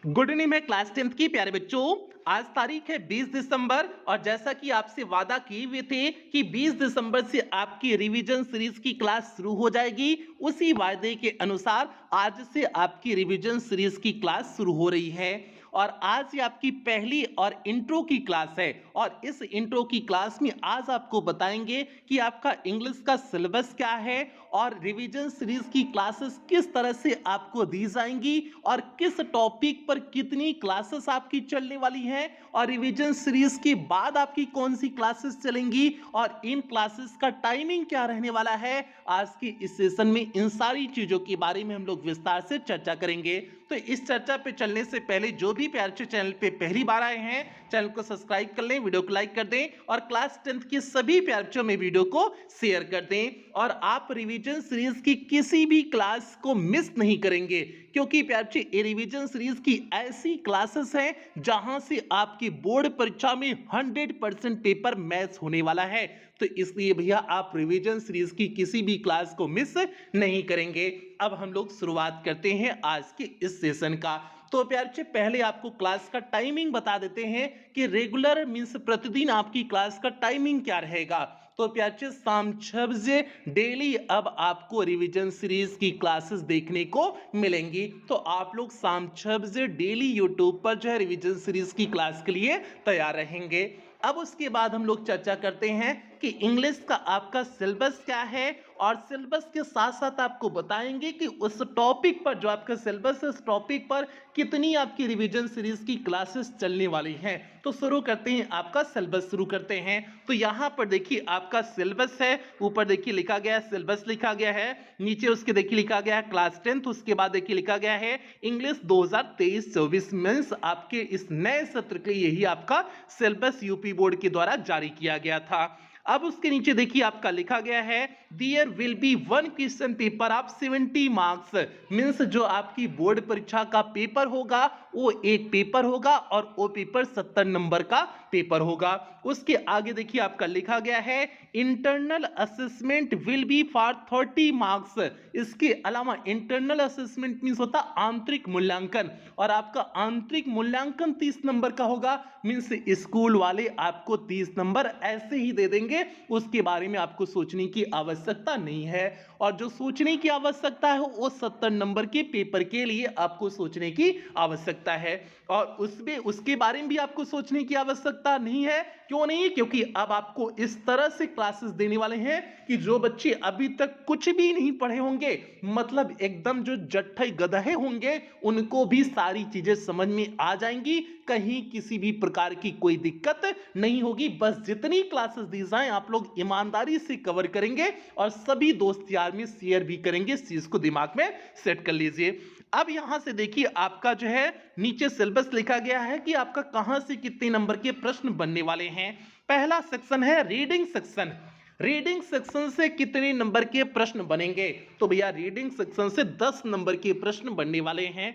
Good evening में class 10th की प्यारे बच्चों। आज तारीख है 20 दिसंबर और जैसा कि आपसे वादा किए हुए थे कि 20 दिसंबर से आपकी रिवीजन सीरीज की क्लास शुरू हो जाएगी, उसी वायदे के अनुसार आज से आपकी रिवीजन सीरीज की क्लास शुरू हो रही है। और आज ये आपकी पहली और इंट्रो की क्लास है और इस इंट्रो की क्लास में आज आपको बताएंगे कि आपका इंग्लिश का सिलेबस क्या है और रिवीजन सीरीज की क्लासेस किस तरह से आपको दी जाएंगी और किस टॉपिक पर कितनी क्लासेस आपकी चलने वाली हैं और रिवीजन सीरीज के बाद आपकी कौन सी क्लासेस चलेंगी और इन क्लासेस का टाइमिंग क्या रहने वाला है। आज की इस सेशन में इन सारी चीजों के बारे में हम लोग विस्तार से चर्चा करेंगे। तो इस चर्चा पे चलने से पहले जो भी प्यारे चैनल पे पहली बार आए हैं, चैनल को सब्सक्राइब कर लें, वीडियो को लाइक कर दें और क्लास 10th के सभी प्यारे बच्चों में वीडियो को शेयर कर दें और आप रिवीजन सीरीज की किसी भी क्लास को मिस नहीं करेंगे, क्योंकि प्यारे बच्चे ये रिवीजन सीरीज की ऐसी क्लासेस हैं जहां से आपकी बोर्ड परीक्षा में 100% पेपर मैच होने वाला है। तो इसलिए भैया आप रिवीजन सीरीज की किसी भी क्लास को मिस नहीं करेंगे। अब हम लोग शुरुआत करते हैं आज के इस सेशन का। तो प्यारे बच्चे पहले आपको क्लास का टाइमिंग बता देते हैं कि रेगुलर मींस प्रतिदिन आपकी क्लास का टाइमिंग क्या रहेगा। तो प्यारे बच्चे शाम 6 बजे डेली अब आपको रिवीजन सीरीज की क्लासेस देखने को मिलेंगी। तो आप लोग शाम 6 बजे डेली यूट्यूब पर जो है रिवीजन सीरीज की क्लास के लिए तैयार रहेंगे। अब उसके बाद हम लोग चर्चा करते हैं कि इंग्लिश का आपका सिलेबस क्या है और सिलेबस के साथ साथ आपको बताएंगे कि उस टॉपिक पर जो आपका सिलेबस है उस टॉपिक पर कितनी आपकी रिवीजन सीरीज की क्लासेस चलने वाली हैं। तो शुरू करते हैं, आपका सिलेबस शुरू करते हैं। तो यहाँ पर देखिए आपका सिलेबस है, ऊपर देखिए लिखा गया है सिलेबस लिखा गया है, नीचे उसके देखिए लिखा गया है क्लास 10th, उसके बाद देखिए लिखा गया है इंग्लिश 2023-24 मींस आपके इस नए सत्र के लिए यही आपका सिलेबस यूपी बोर्ड के द्वारा जारी किया गया था। अब उसके नीचे देखिए आपका लिखा गया है there will be one question paper of 70 marks means जो आपकी बोर्ड परीक्षा का पेपर होगा वो एक पेपर होगा और वो पेपर 70 नंबर का पेपर होगा। उसके आगे देखिए आपका लिखा गया है internal assessment will be for 30 marks. इसके अलावा इंटरनल असेसमेंट मींस होता आंतरिक मूल्यांकन और आपका आंतरिक मूल्यांकन 30 नंबर का होगा मींस स्कूल वाले आपको 30 नंबर ऐसे ही दे देंगे, उसके बारे में आपको सोचने की आवश्यकता नहीं है। और जो सोचने की आवश्यकता है वो 70 नंबर के पेपर के लिए आपको सोचने की आवश्यकता है और उसमें उसके बारे में भी आपको सोचने की आवश्यकता नहीं है। क्यों नहीं? क्योंकि अब आपको इस तरह से क्लासेस देने वाले हैं कि जो बच्चे अभी तक कुछ भी नहीं पढ़े होंगे, मतलब एकदम जो जट्ठे गधे होंगे, उनको भी सारी चीजें समझ में आ जाएंगी, कहीं किसी भी प्रकार की कोई दिक्कत नहीं होगी। बस जितनी क्लासेस दी जाएं आप लोग ईमानदारी से कवर करेंगे और सभी दोस्त यार में शेयर भी करेंगे। इस चीज को दिमाग में सेट कर लीजिए। अब यहां से देखिए आपका जो है नीचे सिलेबस लिखा गया है कि आपका कहां से कितने नंबर के प्रश्न बनने वाले हैं। पहला सेक्शन है रीडिंग सेक्शन। रीडिंग सेक्शन से कितने नंबर के प्रश्न बनेंगे? तो भैया रीडिंग सेक्शन से 10 नंबर के प्रश्न बनने वाले हैं।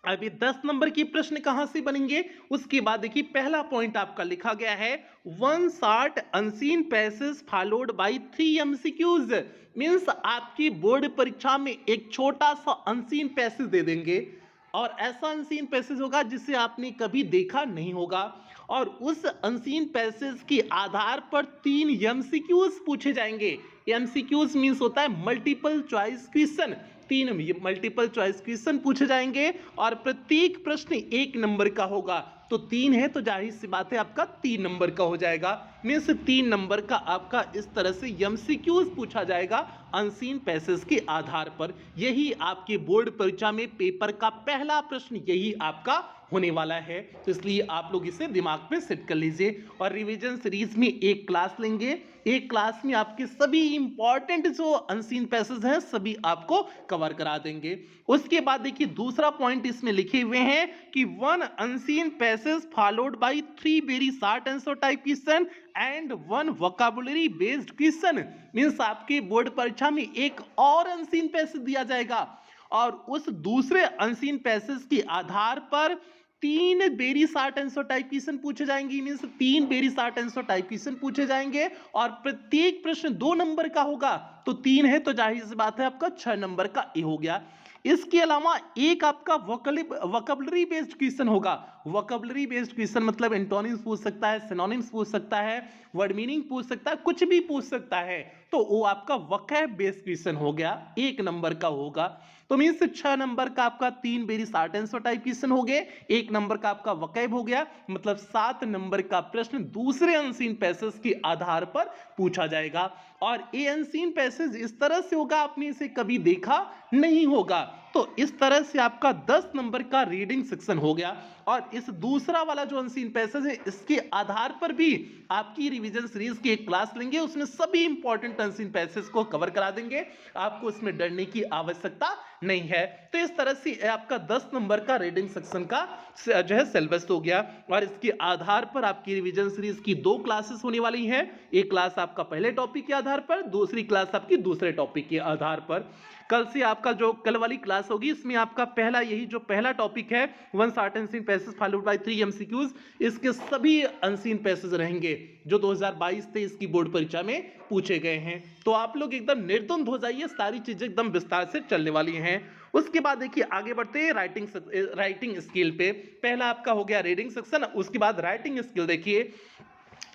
अभी 10 नंबर की प्रश्न कहां से बनेंगे? उसके बाद देखिए पहला पॉइंट आपका लिखा गया है one short unseen passage followed by 3 MCQs means आपकी बोर्ड परीक्षा में एक छोटा सा अनसीन पैसेज दे देंगे और ऐसा अनसीन पैसेज होगा जिसे आपने कभी देखा नहीं होगा और उस अनसीन पैसेज के आधार पर 3 एमसीक्यूज पूछे जाएंगे। एमसीक्यूज मींस होता है multiple choice question. 3 multiple choice question पूछे जाएंगे और प्रत्येक प्रश्न 1 नंबर का होगा। तो 3 है तो जाहिर सी बात है आपका 3 नंबर का हो जाएगा मींस 3 नंबर का आपका इस तरह से एमसीक्यूज पूछा जाएगा अनसीन पैसेज के आधार पर। यही आपके बोर्ड परीक्षा में पेपर का पहला प्रश्न यही आपका होने वाला है। तो इसलिए आप लोग इसे दिमाग में सेट कर लीजिए और रिवीजन सीरीज में एक क्लास लेंगे, एक क्लास में आपके सभी इंपॉर्टेंट जो अनसीन पैसेज हैं सभी आपको कवर करा देंगे। उसके बाद देखिए दूसरा पॉइंट इसमें लिखे हुए हैं कि one unseen passage followed by 3 very short answer type question and 1 vocabulary based question means आपके बोर्ड परीक्षा में एक और अनसीन पैसेज दिया जाएगा और उस दूसरे अनसीन पैसेज के आधार पर 3 very short answer type question पूछे जाएंगे means 3 very short answer type question पूछे जाएंगे और प्रत्येक प्रश्न 2 नंबर का होगा। तो 3 है तो जाहिर सी बात है आपका 6 नंबर का ए हो गया। इसके अलावा एक आपका वोकैबुलरी बेस्ड क्वेश्चन होगा। वोकैबुलरी बेस्ड क्वेश्चन मतलब एंटोनिम्स पूछ सकता है, सिनोनिम्स पूछ सकता है, वर्ड मीनिंग पूछ सकता है, कुछ भी पूछ सकता है। तो वो आपका वोकैब बेस्ड क्वेश्चन हो गया, 1 नंबर का होगा। तो मीन्स 6 नंबर का आपका 3 very short answer type question हो गए, 1 नंबर का आपका वोकैब हो गया, मतलब 7 नंबर का प्रश्न दूसरे अनसीन पैसेज के आधार पर पूछा जाएगा। और ये अनसीन पैसेज इस तरह से होगा, आपने इसे कभी देखा नहीं होगा। तो इस तरह से आपका 10 नंबर का रीडिंग सेक्शन हो गया। और इस दूसरा वाला जो अनसीन पैसेज है, इसके आधार पर भी आपकी रिवीजन सीरीज की एक क्लास लेंगे, उसमें सभी इंपॉर्टेंट अनसीन पैसेज को कवर करा देंगे, आपको इसमें डरने की आवश्यकता नहीं है। तो इस तरह से आपका 10 नंबर का रीडिंग सेक्शन का जो है सिलेबस हो गया। और इसके आधार पर आपकी रिवीजन सीरीज की 2 क्लासेस होने वाली हैं, एक क्लास आपका पहले टॉपिक के आधार पर, दूसरी क्लास आपकी दूसरे टॉपिक के आधार पर। कल से आपका जो कल वाली क्लास होगी, इसमें आपका पहला यही जो पहला टॉपिक है 1 short unseen passage followed by 3 MCQs, इसके सभी अनसीन पैसेज रहेंगे जो 2022-23 की बोर्ड परीक्षा में पूछे गए हैं। तो आप लोग एकदम निर्द्वंद हो जाइए, सारी चीजें एकदम विस्तार से चलने वाली हैं। उसके बाद देखिए आगे बढ़ते हैं राइटिंग स्किल पे। पहला आपका हो गया रीडिंग सेक्शन, उसके बाद राइटिंग स्किल। देखिए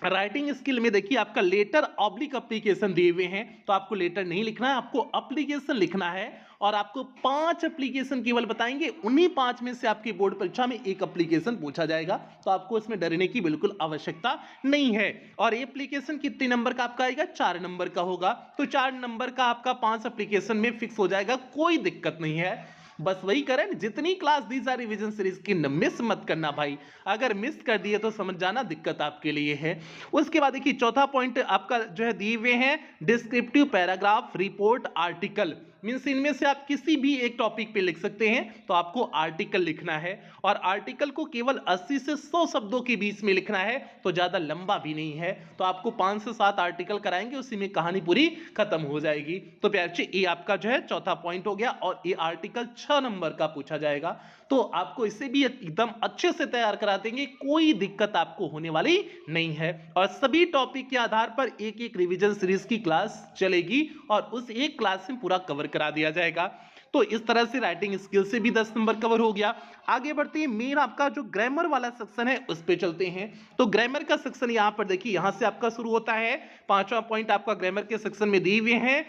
राइटिंग स्किल में देखिए आपका लेटर ऑब्लिक एप्लीकेशन दिए हुए हैं, तो आपको लेटर नहीं लिखना है, आपको एप्लीकेशन लिखना है। और आपको 5 एप्लीकेशन केवल बताएंगे, उन्हीं 5 में से आपकी बोर्ड परीक्षा में एक एप्लीकेशन पूछा जाएगा, तो आपको इसमें डरने की बिल्कुल आवश्यकता नहीं है। और एप्लीकेशन कितने नंबर का आपका आएगा? 4 नंबर का होगा। तो 4 नंबर का आपका 5 एप्लीकेशन में फिक्स हो जाएगा, कोई दिक्कत नहीं है। बस वही करें, जितनी क्लास दी जा रिवीजन सीरीज की मिस मत करना भाई, अगर मिस कर दिए तो समझ जाना दिक्कत आपके लिए है। उसके बाद देखिए चौथा पॉइंट आपका जो है दिए हुए हैं descriptive paragraph, report, article. Means इनमें से आप किसी भी एक टॉपिक पे लिख सकते हैं, तो आपको आर्टिकल लिखना है। और आर्टिकल को केवल 80 से 100 शब्दों के बीच में लिखना है, तो ज्यादा लंबा भी नहीं है। तो आपको 5 से 7 आर्टिकल कराएंगे, उसी में कहानी पूरी खत्म हो जाएगी। तो प्यारे ये आपका जो है चौथा पॉइंट हो गया। और ये आर्टिकल 6 नंबर का पूछा जाएगा, तो आपको इसे भी एकदम अच्छे से तैयार करा देंगे, कोई दिक्कत आपको होने वाली नहीं है। और सभी टॉपिक के आधार पर एक एक रिवीजन सीरीज की क्लास चलेगी, और उस एक क्लास में पूरा कवर करा दिया जाएगा। तो इस तरह से राइटिंग स्किल से भी 10 नंबर कवर हो गया। आगे बढ़ते हैं, मेन आपका जो ग्रामर वाला सेक्शन है उस पे चलते हैं। तो ग्रामर का सेक्शन यहां पर देखिए, यहां से आपका शुरू होता है। 5वां पॉइंट आपका ग्रामर के सेक्शन में दिए हुए हैं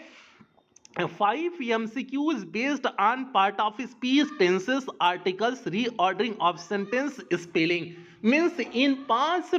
5 MCQs based on part of speech, tenses, articles, reordering of sentence, spelling। Means in 5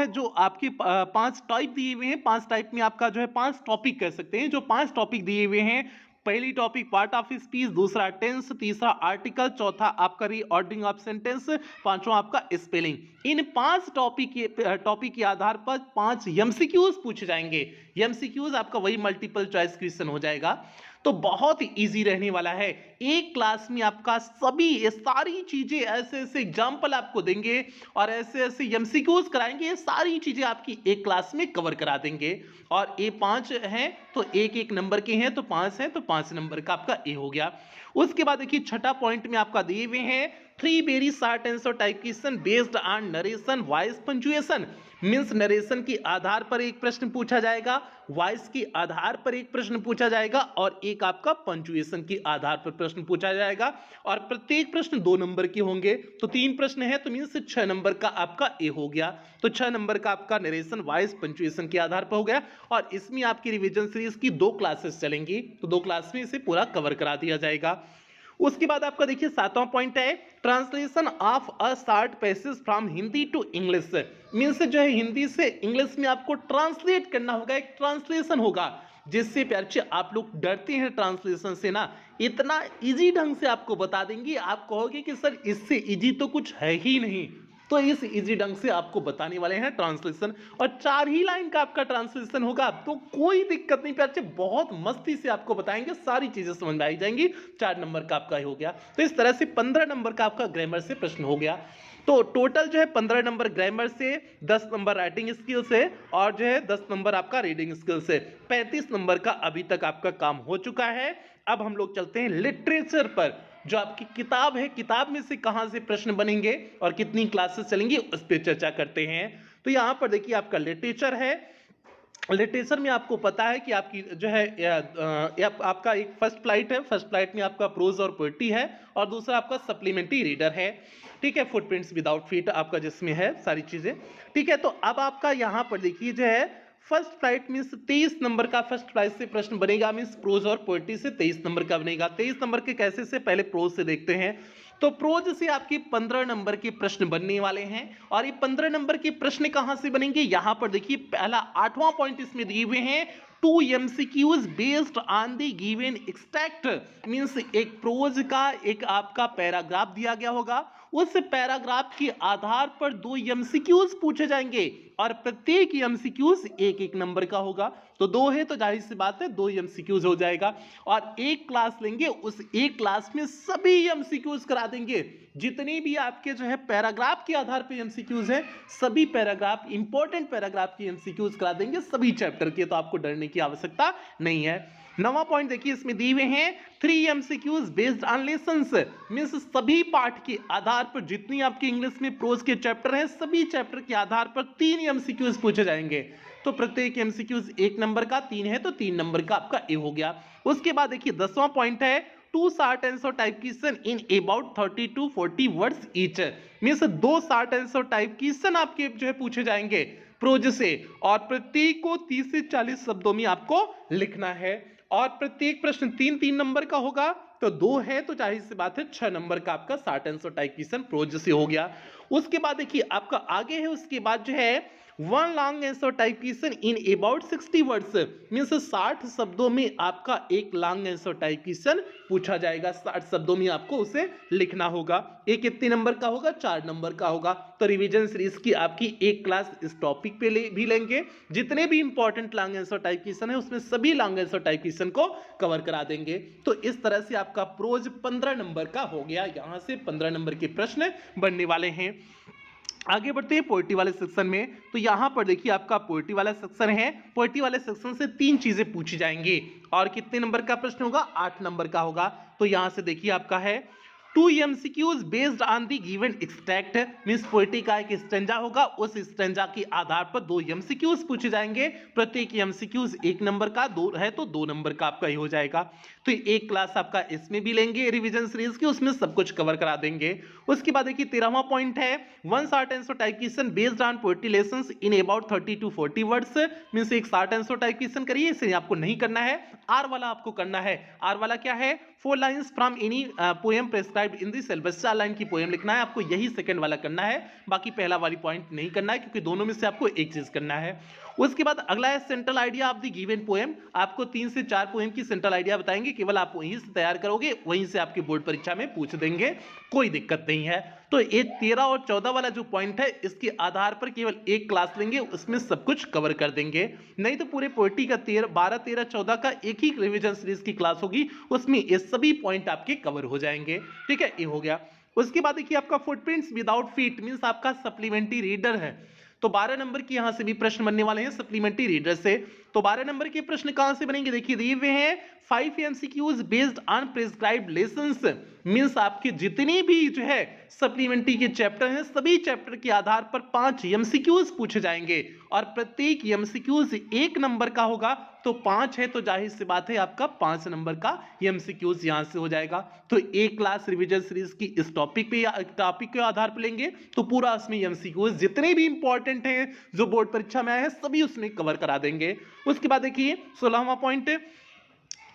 जो आपके 5 टाइप दिए हुए हैं, 5 टाइप में आपका जो है 5 टॉपिक कह सकते हैं, जो 5 टॉपिक दिए हुए हैं। पहली टॉपिक पार्ट ऑफ स्पीच, दूसरा टेंस, तीसरा आर्टिकल, चौथा आपका रीऑर्डरिंग ऑफ सेंटेंस, पांचवा आपका स्पेलिंग। इन 5 टॉपिक के आधार पर 5 एमसीक्यूज पूछे जाएंगे। एमसीक्यूज आपका वही मल्टीपल चॉइस क्वेश्चन हो जाएगा, तो बहुत ही इजी रहने वाला है। एक क्लास में आपका सभी ये सारी चीजें, ऐसे ऐसे एग्जाम्पल आपको देंगे और ऐसे ऐसे एमसीक्यूज कराएंगे, ये सारी चीजें आपकी एक क्लास में कवर करा देंगे। और ए 5 हैं तो एक एक नंबर के हैं, तो 5 हैं तो 5 नंबर का आपका ए हो गया। उसके बाद देखिए छठा पॉइंट में आपका दिए हुए हैं 3 very short answer type question based on narration, voice, punctuation. Means narration के आधार पर एक प्रश्न पूछा जाएगा, वॉइस के आधार पर एक प्रश्न पूछा जाएगा, और एक आपका पंक्चुएशन के आधार पर प्रश्न पूछा जाएगा। और प्रत्येक प्रश्न 2 नंबर के होंगे, तो 3 प्रश्न है, तो मींस 6 नंबर का आपका ए हो गया। तो 6 नंबर का आपका नरेशन, वॉइस, पंक्चुएशन के आधार पर हो गया। और इसमें आपकी रिवीजन सीरीज की 2 क्लासेस चलेंगी, तो 2 क्लास में इसे पूरा कवर करा दिया जाएगा। उसके बाद आपका देखिए 7वां पॉइंट है translation of a short passage from Hindi to English. Means जो है हिंदी से इंग्लिश में आपको ट्रांसलेट करना होगा, एक ट्रांसलेशन होगा, जिससे प्यारे आप लोग डरते हैं ट्रांसलेशन से ना, इतना इजी ढंग से आपको बता देंगे, आप कहोगे कि सर इससे इजी तो कुछ है ही नहीं। तो इस इजी ढंग से आपको बताने वाले हैं ट्रांसलेशन, और 4 ही लाइन का आपका ट्रांसलेशन होगा, तो कोई दिक्कत नहीं प्यारे, बहुत मस्ती से आपको बताएंगे, सारी चीजें समझ में आई जाएंगी। 4 नंबर का आपका हो गया। तो इस तरह से 15 नंबर का आपका ग्रामर से प्रश्न हो गया। तो टोटल जो है 15 नंबर ग्रामर से, 10 नंबर राइटिंग स्किल से, और जो है 10 नंबर आपका रीडिंग स्किल से, 35 नंबर का अभी तक आपका काम हो चुका है। अब हम लोग चलते हैं लिटरेचर पर, जो आपकी किताब है, किताब में से कहां से प्रश्न बनेंगे और कितनी क्लासेस चलेंगी, उस पर चर्चा करते हैं। तो यहां पर देखिए आपका लिटरेचर है, लिटरेचर में आपको पता है कि आपकी जो है आपका एक फर्स्ट फ्लाइट है, फर्स्ट फ्लाइट में आपका प्रोज और पोएट्री है और दूसरा आपका सप्लीमेंट्री रीडर है। ठीक है, फुटप्रिंट्स विदाउट फीट आपका जिसमें है सारी चीजें। ठीक है, तो अब आपका यहाँ पर देखिए जो है फर्स्ट फ्लाइट मीन्स 23 नंबर का फर्स्ट फ्लाइट से प्रश्न बनेगा, मीन्स प्रोज और पोएट्री से 23 नंबर का बनेगा। 23 नंबर के कैसे से पहले प्रोज से देखते हैं। तो प्रोज से आपके 15 नंबर के प्रश्न बनने वाले हैं और ये 15 नंबर के प्रश्न कहां से बनेंगे, यहां पर देखिए पहला 8वां पॉइंट इसमें दिए हुए हैं, 2 MCQs based on the given extract. Means एक प्रोज का एक आपका पैराग्राफ दिया गया होगा, उस पैराग्राफ के आधार पर 2 MCQs पूछे जाएंगे और प्रत्येक MCQs एक एक नंबर का होगा। तो 2 है तो जाहिर सी बात है 2 MCQs हो जाएगा और एक क्लास लेंगे, उस एक क्लास में सभी MCQs करा देंगे। जितने भी आपके जो है पैराग्राफ के आधार पे MCQs है, सभी पैराग्राफ इंपॉर्टेंट पैराग्राफ की MCQs करा देंगे सभी चैप्टर के, तो आपको डरने की आवश्यकता नहीं है। 9वां पॉइंट देखिए इसमें दिए हुए हैं, 3 MCQs based on lessons. Means सभी पाठ के आधार पर जितनी आपकी इंग्लिश में प्रोज के चैप्टर हैं, सभी चैप्टर के आधार पर 3 MCQs पूछे जाएंगे। तो प्रत्येक MCQs 1 नंबर का, 3 है तो 3 नंबर का आपका ए हो गया। उसके बाद देखिए 10वां पॉइंट है, 2 short answer type question in about 30 to 40 words each. Means 2 short answer type question आपके जो है पूछे जाएंगे प्रोज से और प्रत्येक को 30 से 40 शब्दों में आपको लिखना है और प्रत्येक प्रश्न 3-3 नंबर का होगा। तो 2 है तो जाहिर सी बात है 6 नंबर का आपका short answer type question prose से हो गया। उसके बाद देखिए आपका आगे है, उसके बाद जो है 1 long answer type question in about 60 words. Means 60 शब्दों में आपका एक लॉन्ग आंसर टाइप क्वेश्चन पूछा जाएगा, 60 शब्दों में आपको उसे लिखना होगा। एक कितने नंबर का होगा, 4 नंबर का होगा। तो रिवीजन सीरीज की आपकी एक क्लास इस टॉपिक पे भी लेंगे, जितने भी important long answer type question है उसमें सभी लॉन्ग आंसर टाइप क्वेश्चन को कवर करा देंगे। तो इस तरह से आपका प्रोज 15 नंबर का हो गया, यहां से 15 नंबर के प्रश्न बनने वाले हैं। आगे बढ़ते हैं पोएट्री वाले सेक्शन में। तो यहां पर देखिए आपका पोएट्री वाला सेक्शन है, पोएट्री वाले सेक्शन से 3 चीजें पूछी जाएंगी और कितने नंबर का प्रश्न होगा, 8 नंबर का होगा। तो यहां से देखिए आपका है 2 MCQs based on the given extract. Means poetry का एक स्टैंजा होगा, उस स्टैंजा के आधार पर 2 MCQs पूछे जाएंगे, प्रत्येक MCQs 1 नंबर का, 2 है तो 2 नंबर का आपका ही हो जाएगा। तो एक क्लास आपका इसमें भी लेंगे रिवीजन सीरीज की, उसमें सब कुछ कवर करा देंगे। उसके बाद देखिए 13वां पॉइंट है, 1 short answer type question based on poetry lessons in about 30 to 40 words. Means एक शॉर्ट आंसर टाइप क्वेश्चन करिए, इसे आपको नहीं करना है, आर वाला आपको करना है। आर वाला क्या है, 4 lines from any poem prescribed in the syllabus. 4 line की पोएम लिखना है आपको, यही सेकंड वाला करना है, बाकी पहला वाली पॉइंट नहीं करना है, क्योंकि दोनों में से आपको एक चीज करना है। उसके बाद अगला है central idea of the given poem. आपको 3 से 4 पोएम की सेंट्रल आइडिया बताएंगे, केवल आप वहीं से तैयार करोगे, वहीं से आपके बोर्ड परीक्षा में पूछ देंगे, कोई दिक्कत नहीं है। तो ये 13 और 14 वाला जो पॉइंट है, इसके आधार पर केवल एक क्लास लेंगे, उसमें सब कुछ कवर कर देंगे। नहीं तो पूरे पोएट्री का 12, 13, 14 का एक ही रिवीजन सीरीज की क्लास होगी, उसमें ये सभी पॉइंट आपके कवर हो जाएंगे। ठीक है, ये हो गया। उसके बाद देखिए आपका फुटप्रिंट्स विदाउट फीट मींस आपका सप्लीमेंट्री रीडर है। तो 12 नंबर की यहां से भी प्रश्न बनने वाले हैं सप्लीमेंट्री रीडर से। तो 12 नंबर के प्रश्न कहां से बनेंगे, देखिए दिए हुए हैं 5 MCQs based on prescribed lessons. Means आपके जितने भी जो है सप्लीमेंट्री के चैप्टर हैं, सभी चैप्टर के आधार पर 5 MCQs पूछे जाएंगे और प्रत्येक MCQs 1 नंबर का होगा। तो 5 है तो जाहिर सी बात है आपका 5 नंबर का MCQs यहां से हो जाएगा। तो एक क्लास रिवीजन सीरीज की इस टॉपिक के आधार पर लेंगे तो पूरा उसमें MCQs जितने भी इंपॉर्टेंट हैं जो बोर्ड परीक्षा में आए हैं सभी उसमें कवर करा देंगे। उसके बाद देखिए 16वां point,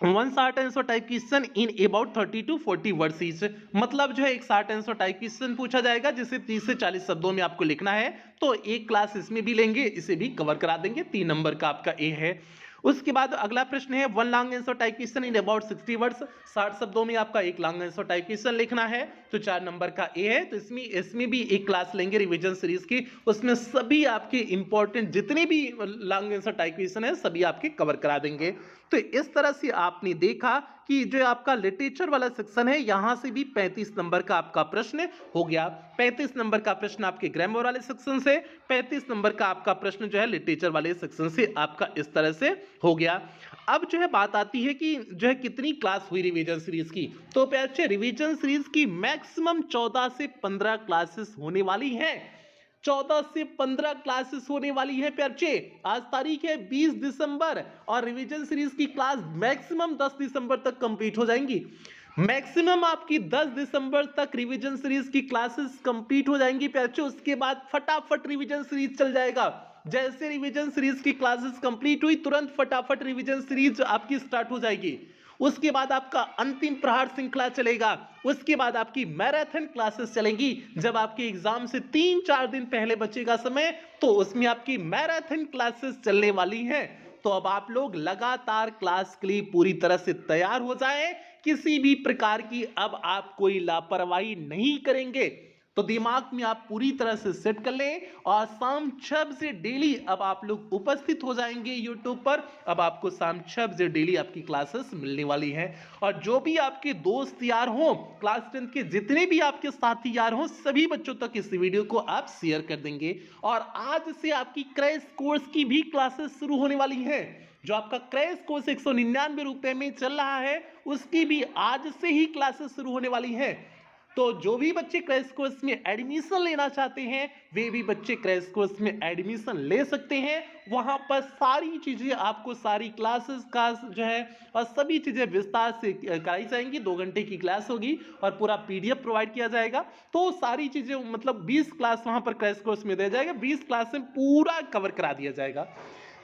1 short answer type question in about 30 to 40 words each. मतलब जो है एक शॉर्ट आंसर टाइप क्वेश्चन पूछा जाएगा जिसे 30 से 40 शब्दों में आपको लिखना है, तो एक क्लास इसमें भी लेंगे, इसे भी कवर करा देंगे, 3 नंबर का आपका ए है। उसके बाद अगला प्रश्न है 1 long answer type question in about 60 words. 60 शब्दों में आपका एक लॉन्ग आंसर टाइप क्वेश्चन लिखना है, तो 4 नंबर का ए है। तो इसमें भी एक क्लास लेंगे रिवीजन सीरीज की, उसमें सभी आपके इंपॉर्टेंट जितने भी लॉन्ग आंसर टाइप क्वेश्चन है सभी आपके कवर करा देंगे। तो इस तरह से आपने देखा कि जो आपका लिटरेचर वाला सेक्शन है, यहां से भी 35 नंबर का आपका प्रश्न हो गया। 35 नंबर का प्रश्न आपके ग्रामर वाले सेक्शन से, 35 नंबर का आपका प्रश्न जो है लिटरेचर वाले सेक्शन से आपका इस तरह से हो गया। अब जो है बात आती है कि जो है कितनी क्लास हुई रिवीजन सीरीज की। तो बच्चे रिवीजन सीरीज की मैक्सिमम 14 से 15 क्लासेस होने वाली हैं। 14 से 15 क्लासेस होने वाली है प्यारे बच्चे। आज तारीख है 20 दिसंबर और रिवीजन सीरीज की क्लास मैक्सिमम 10 दिसंबर तक कंप्लीट हो जाएंगी। मैक्सिमम आपकी 10 दिसंबर तक रिवीजन सीरीज की क्लासेस कंप्लीट हो जाएंगी प्यारे बच्चे। उसके बाद फटाफट रिवीजन सीरीज चल जाएगा। जैसे रिवीजन सीरीज की क्लासेस कंप्लीट हुई तुरंत फटाफट रिवीजन सीरीज आपकी स्टार्ट हो जाएगी। उसके बाद आपका अंतिम प्रहार श्रृंखला चलेगा। उसके बाद आपकी मैराथन क्लासेस चलेंगी। जब आपके एग्जाम से 3-4 दिन पहले बचेगा समय तो उसमें आपकी मैराथन क्लासेस चलने वाली हैं। तो अब आप लोग लगातार क्लास के लिए पूरी तरह से तैयार हो जाएं। किसी भी प्रकार की अब आप कोई लापरवाही नहीं करेंगे। तो दिमाग में आप पूरी तरह से सेट कर लें और शाम 6 बजे डेली अब आप लोग उपस्थित हो जाएंगे यूट्यूब पर। अब आपको शाम 6 बजे डेली आपकी क्लासेस मिलने वाली हैं। और जो भी आपके दोस्त यार हों, क्लास 10 के जितने भी आपके साथी यार हों, सभी बच्चों तक इस वीडियो को आप शेयर कर देंगे। और आज से आपकी क्रैश कोर्स की भी क्लासेस शुरू होने वाली हैं। जो आपका क्रैश कोर्स 199 रुपए में चल रहा है उसकी भी आज से ही क्लासेस शुरू होने वाली हैं। तो जो भी बच्चे क्रैश कोर्स में एडमिशन लेना चाहते हैं वे भी बच्चे क्रैश कोर्स में एडमिशन ले सकते हैं। वहां पर सारी चीजें आपको सारी क्लासेस का जो है और सभी चीजें विस्तार से कराई जाएंगी। 2 घंटे की क्लास होगी और पूरा पीडीएफ प्रोवाइड किया जाएगा। तो सारी चीजें मतलब 20 क्लास वहां पर क्रैश कोर्स में दिया जाएगा। 20 क्लास में पूरा कवर करा दिया जाएगा।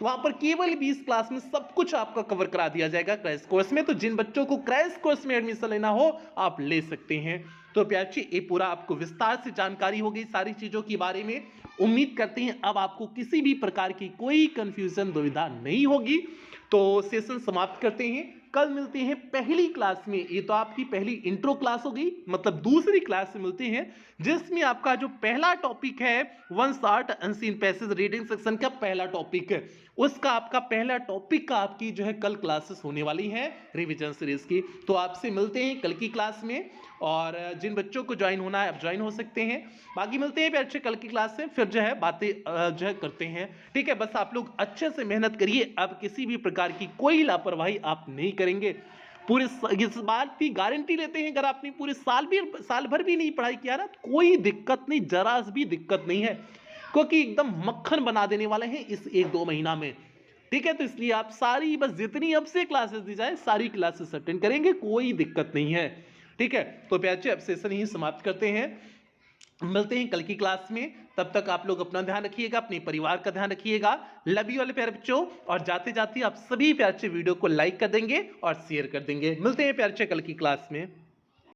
वहां पर केवल 20 क्लास में सब कुछ आपका कवर करा दिया जाएगा क्रैश कोर्स में। तो जिन बच्चों को क्रैश कोर्स में एडमिशन लेना हो आप ले सकते हैं। तो प्यारे बच्चे ये पूरा आपको विस्तार से जानकारी हो गई सारी चीजों के बारे में। उम्मीद करते हैं अब आपको किसी भी प्रकार की कोई कंफ्यूजन दुविधा नहीं होगी। तो सेशन समाप्त करते हैं। कल मिलते हैं पहली क्लास में। ये तो आपकी पहली इंट्रो क्लास हो गई, मतलब दूसरी क्लास में मिलते हैं जिसमें आपका जो पहला टॉपिक है one shot unseen passage reading section का पहला टॉपिक है उसका आपका पहला टॉपिक का आपकी जो है कल क्लासेस होने वाली है रिवीजन सीरीज की। तो आपसे मिलते हैं कल की क्लास में। और जिन बच्चों को ज्वाइन होना है आप ज्वाइन हो सकते हैं। बाकी मिलते हैं अच्छे कल की क्लास से, फिर जो है बातें जो है करते हैं। ठीक है, बस आप लोग अच्छे से मेहनत करिए। अब किसी भी प्रकार की कोई लापरवाही आप नहीं करेंगे। पूरे इस बात की गारंटी लेते हैं अगर आपने पूरे साल भर भी नहीं पढ़ाई किया ना कोई दिक्कत नहीं, जरा भी दिक्कत नहीं है, क्योंकि एकदम मक्खन बना देने वाले हैं इस 1-2 महीना में। ठीक है, तो इसलिए आप सारी बस जितनी अब से क्लासेस दी जाए सारी क्लासेस अटेंड करेंगे, कोई दिक्कत नहीं है। ठीक है, तो प्यारे अब सेशन ही समाप्त करते हैं। मिलते हैं कल की क्लास में। तब तक आप लोग अपना ध्यान रखिएगा, अपने परिवार का ध्यान रखिएगा। लव यू वाले प्यारे बच्चों। और जाते जाते आप सभी प्यारे वीडियो को लाइक कर देंगे और शेयर कर देंगे। मिलते हैं प्यारे कल की क्लास में।